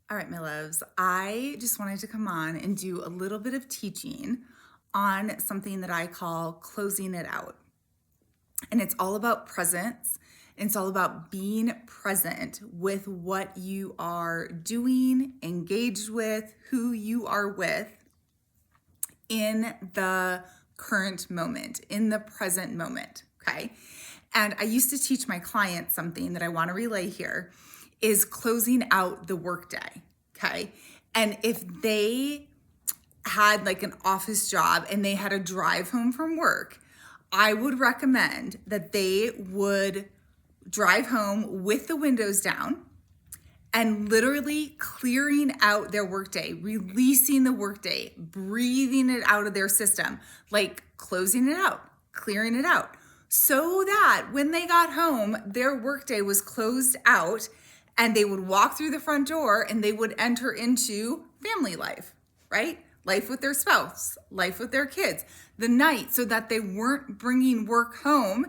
All right, my loves, I just wanted to come on and do a little bit of teaching on something that I call closing it out. And it's all about presence. And it's all about being present with what you are doing, engaged with, who you are with in the current moment, in the present moment. Okay. And I used to teach my clients something that I want to relay here is closing out the workday. Okay. And if they had like an office job and they had a drive home from work, I would recommend that they would drive home with the windows down and literally clearing out their workday, releasing the workday, breathing it out of their system, like closing it out, clearing it out, so that when they got home, their workday was closed out and they would walk through the front door and they would enter into family life, right? Life with their spouse, life with their kids, the night, so that they weren't bringing work home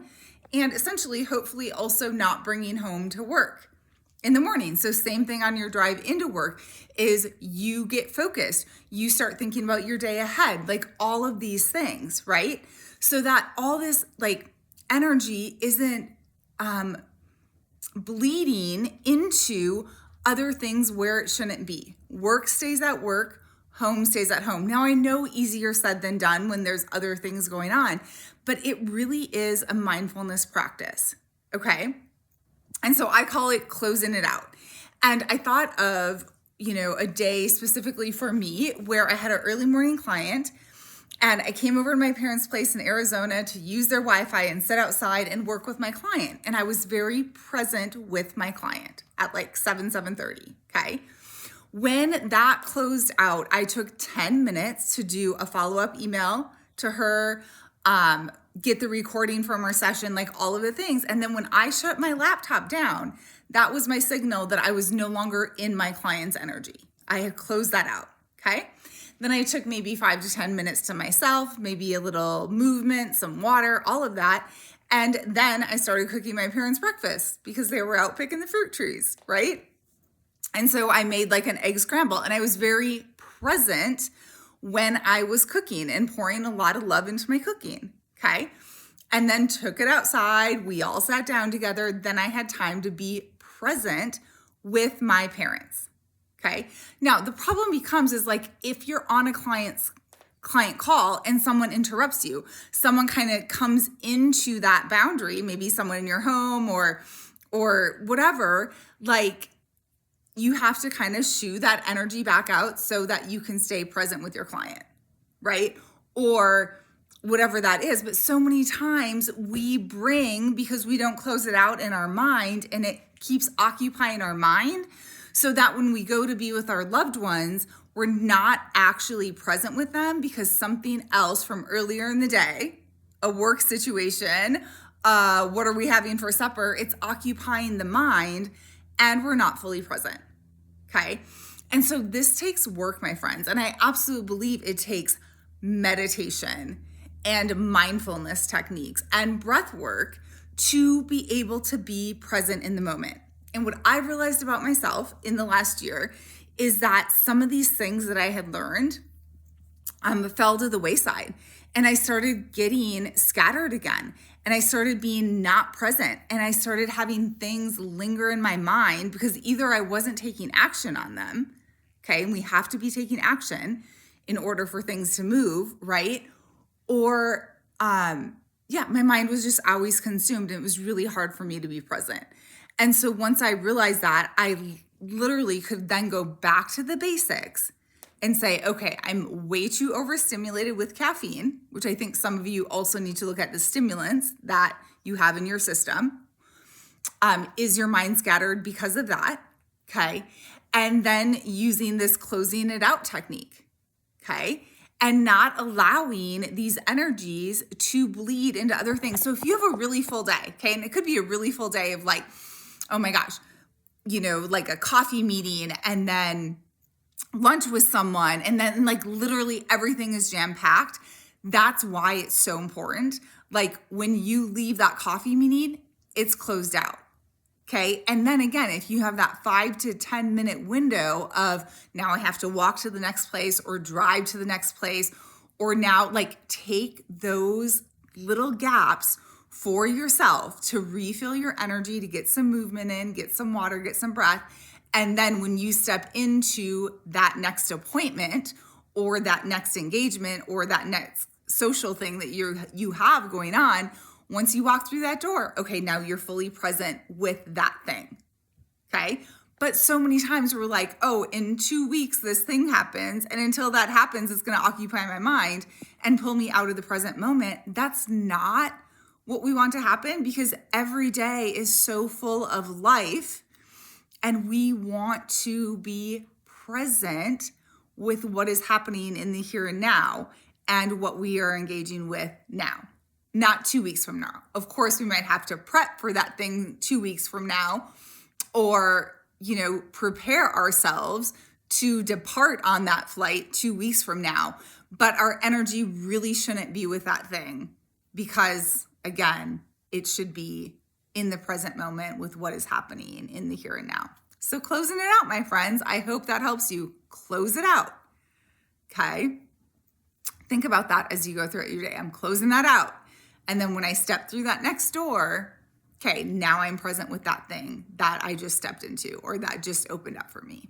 and essentially, hopefully, also not bringing home to work in the morning. So same thing on your drive into work is you get focused. You start thinking about your day ahead, like all of these things, right? So that all this like energy isn't bleeding into other things where it shouldn't be. Work stays at work, home stays at home. Now I know easier said than done when there's other things going on, but it really is a mindfulness practice, okay? And so I call it closing it out. And I thought of, a day specifically for me where I had an early morning client and I came over to my parents' place in Arizona to use their Wi-Fi and sit outside and work with my client. And I was very present with my client at like 7:30, okay? When that closed out, I took 10 minutes to do a follow-up email to her, get the recording from our session, like all of the things. And then when I shut my laptop down, that was my signal that I was no longer in my client's energy. I had closed that out, okay? Then I took maybe 5 to 10 minutes to myself, maybe a little movement, some water, all of that. And then I started cooking my parents' breakfast because they were out picking the fruit trees, right? And so I made like an egg scramble and I was very present when I was cooking and pouring a lot of love into my cooking, okay? And then took it outside. We all sat down together. Then I had time to be present with my parents, okay? Now, the problem becomes is like if you're on a client call and someone interrupts you, someone kind of comes into that boundary, maybe someone in your home or whatever, like you have to kind of shoo that energy back out so that you can stay present with your client, right? Or whatever that is. But so many times we bring, because we don't close it out in our mind and it keeps occupying our mind, so that when we go to be with our loved ones, we're not actually present with them because something else from earlier in the day, a work situation, what are we having for supper? It's occupying the mind and we're not fully present. Okay. And so this takes work, my friends. And I absolutely believe it takes meditation and mindfulness techniques and breath work to be able to be present in the moment. And what I've realized about myself in the last year is that some of these things that I had learned fell to the wayside and I started getting scattered again. And I started being not present and I started having things linger in my mind because either I wasn't taking action on them, okay, and we have to be taking action in order for things to move, right? Or, my mind was just always consumed and it was really hard for me to be present. And so once I realized that, I literally could then go back to the basics and say, okay, I'm way too overstimulated with caffeine, which I think some of you also need to look at the stimulants that you have in your system. Is your mind scattered because of that? Okay. And then using this closing it out technique. Okay. And not allowing these energies to bleed into other things. So if you have a really full day, okay, and it could be a really full day of like, oh my gosh, like a coffee meeting and then lunch with someone and then like literally everything is jam-packed. That's why it's so important. Like when you leave that coffee meeting, it's closed out. Okay. And then again, if you have that 5 to 10 minute window of now I have to walk to the next place or drive to the next place, or now like take those little gaps for yourself to refill your energy, to get some movement in, get some water, get some breath. And then when you step into that next appointment or that next engagement or that next social thing that you have going on, once you walk through that door, okay, now you're fully present with that thing. Okay. But so many times we're like, oh, in 2 weeks, this thing happens. And until that happens, it's going to occupy my mind and pull me out of the present moment. That's not what we want to happen, because every day is so full of life and we want to be present with what is happening in the here and now and what we are engaging with now, not 2 weeks from now. Of course, we might have to prep for that thing 2 weeks from now, or prepare ourselves to depart on that flight 2 weeks from now. But our energy really shouldn't be with that thing, because again, it should be in the present moment with what is happening in the here and now. So closing it out, my friends, I hope that helps you close it out. Okay. Think about that as you go throughout your day. I'm closing that out. And then when I step through that next door, okay, now I'm present with that thing that I just stepped into or that just opened up for me.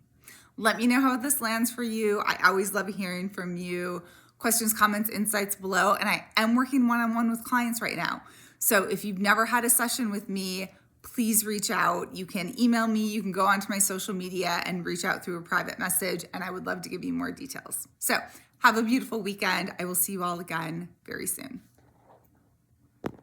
Let me know how this lands for you. I always love hearing from you. Questions, comments, insights below. And I am working one-on-one with clients right now. So if you've never had a session with me, please reach out. You can email me. You can go onto my social media and reach out through a private message. And I would love to give you more details. So have a beautiful weekend. I will see you all again very soon.